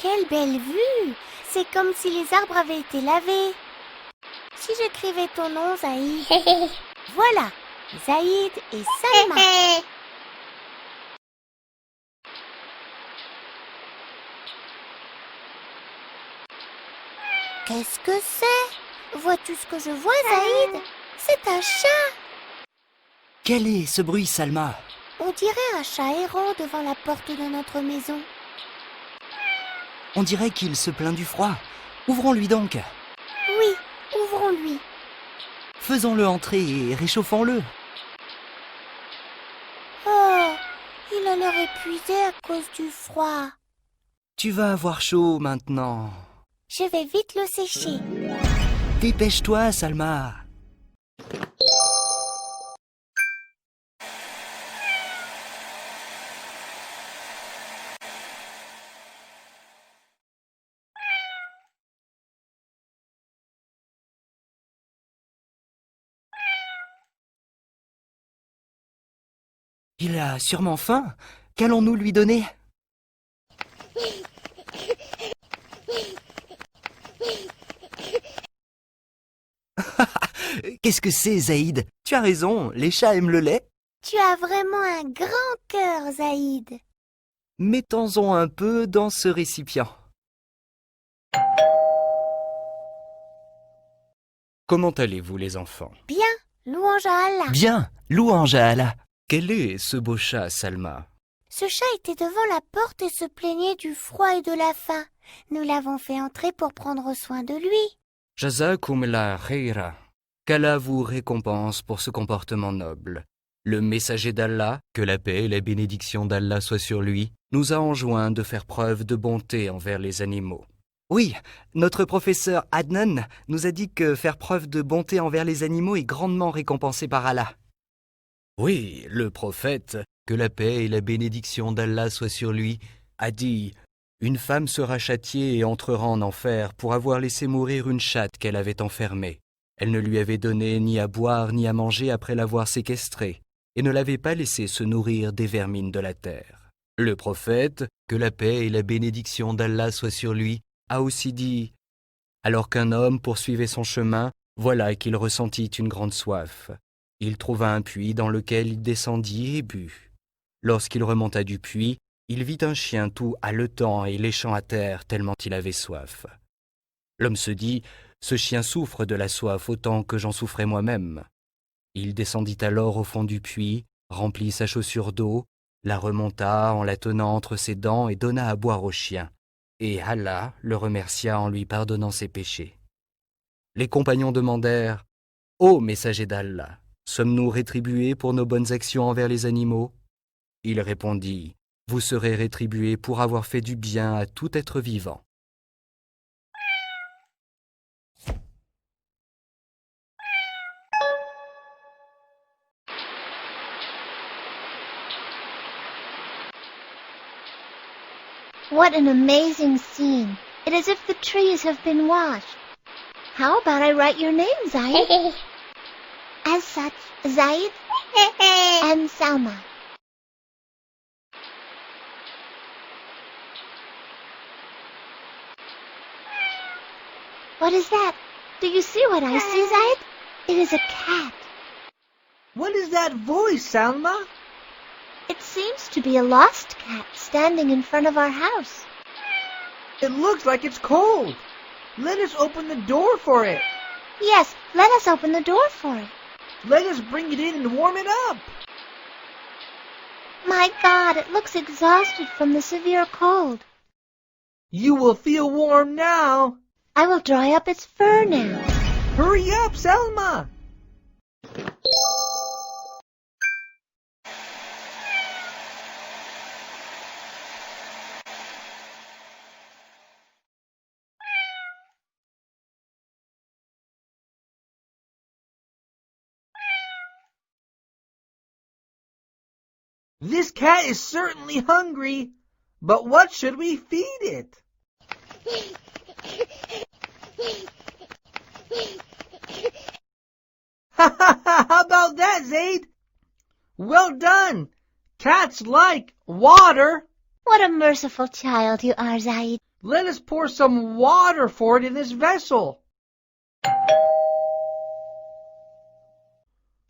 Quelle belle vue! C'est comme si les arbres avaient été lavés. Si j'écrivais ton nom, Zaïd. Voilà, Zaïd et Salma. Qu'est-ce que c'est? Vois-tu ce que je vois, Zaïd? C'est un chat. Quel est ce bruit, Salma? On dirait un chat errant devant la porte de notre maison. On dirait qu'il se plaint du froid. Ouvrons-lui donc. Oui, ouvrons-lui. Faisons-le entrer et réchauffons-le. Oh, il a l'air épuisé à cause du froid. Tu vas avoir chaud maintenant. Je vais vite le sécher. Dépêche-toi, Salma. Il a sûrement faim. Qu'allons-nous lui donner? Qu'est-ce que c'est, Zaïd? Tu as raison, les chats aiment le lait. Tu as vraiment un grand cœur, Zaïd. Mettons-en un peu dans ce récipient. Comment allez-vous, les enfants? Bien, louange à Allah. Bien, louange à Allah. Quel est ce beau chat, Salma? Ce chat était devant la porte et se plaignait du froid et de la faim. Nous l'avons fait entrer pour prendre soin de lui. Jazakumullah khaira. Qu'Allah vous récompense pour ce comportement noble. Le messager d'Allah, que la paix et la bénédiction d'Allah soient sur lui, nous a enjoint de faire preuve de bonté envers les animaux. Oui, notre professeur Adnan nous a dit que faire preuve de bonté envers les animaux est grandement récompensé par Allah. Oui, le prophète, que la paix et la bénédiction d'Allah soient sur lui, a dit « Une femme sera châtiée et entrera en enfer pour avoir laissé mourir une chatte qu'elle avait enfermée. Elle ne lui avait donné ni à boire ni à manger après l'avoir séquestrée, et ne l'avait pas laissé se nourrir des vermines de la terre. » Le prophète, que la paix et la bénédiction d'Allah soient sur lui, a aussi dit « Alors qu'un homme poursuivait son chemin, voilà qu'il ressentit une grande soif. Il trouva un puits dans lequel il descendit et but. Lorsqu'il remonta du puits, il vit un chien tout haletant et léchant à terre tellement il avait soif. L'homme se dit « Ce chien souffre de la soif autant que j'en souffrais moi-même. » Il descendit alors au fond du puits, remplit sa chaussure d'eau, la remonta en la tenant entre ses dents et donna à boire au chien. Et Allah le remercia en lui pardonnant ses péchés. Les compagnons demandèrent « Ô messager d'Allah, sommes-nous rétribués pour nos bonnes actions envers les animaux ?» Il répondit « Vous serez rétribués pour avoir fait du bien à tout être vivant. » What an amazing scene. It is as if the trees have been washed. How about I write your name, Zaid? As such, Zaid and Salma. What is that? Do you see what I see, Zaid? It is a cat. What is that voice, Salma? It seems to be a lost cat standing in front of our house. It looks like it's cold. Let us open the door for it. Yes, let us open the door for it. Let us bring it in and warm it up. My God, it looks exhausted from the severe cold. You will feel warm now. I will dry up its fur now. Hurry up, Salma. This cat is certainly hungry, but what should we feed it? How about that, Zaid? Well done. Cats like water. What a merciful child you are, Zaid. Let us pour some water for it in this vessel.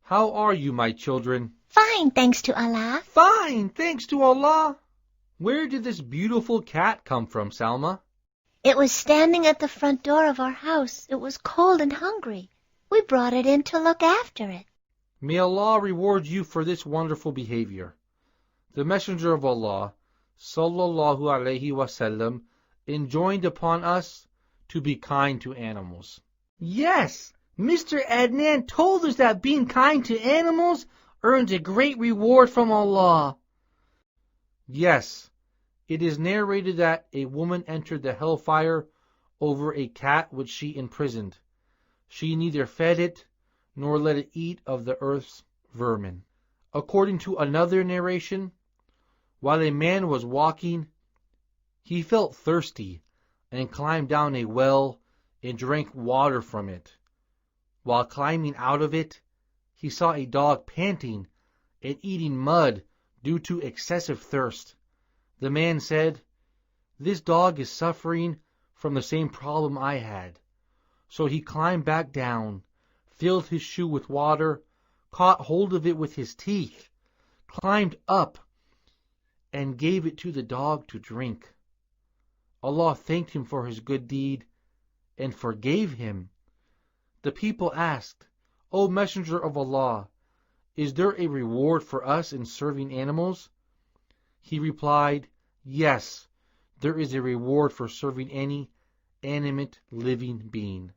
How are you, my children? Fine, thanks to Allah. Fine, thanks to Allah. Where did this beautiful cat come from, Salma? It was standing at the front door of our house. It was cold and hungry. We brought it in to look after it. May Allah reward you for this wonderful behavior. The Messenger of Allah, sallallahu alaihi wasallam, enjoined upon us to be kind to animals. Yes, Mr. Adnan told us that being kind to animals earns a great reward from Allah. Yes, it is narrated that a woman entered the hellfire over a cat which she imprisoned. She neither fed it nor let it eat of the earth's vermin. According to another narration, while a man was walking, he felt thirsty and climbed down a well and drank water from it. While climbing out of it, he saw a dog panting and eating mud due to excessive thirst. The man said, "This dog is suffering from the same problem I had." So he climbed back down, filled his shoe with water, caught hold of it with his teeth, climbed up, and gave it to the dog to drink. Allah thanked him for his good deed and forgave him. The people asked, "O Messenger of Allah, is there a reward for us in serving animals?" He replied, "Yes, there is a reward for serving any animate living being."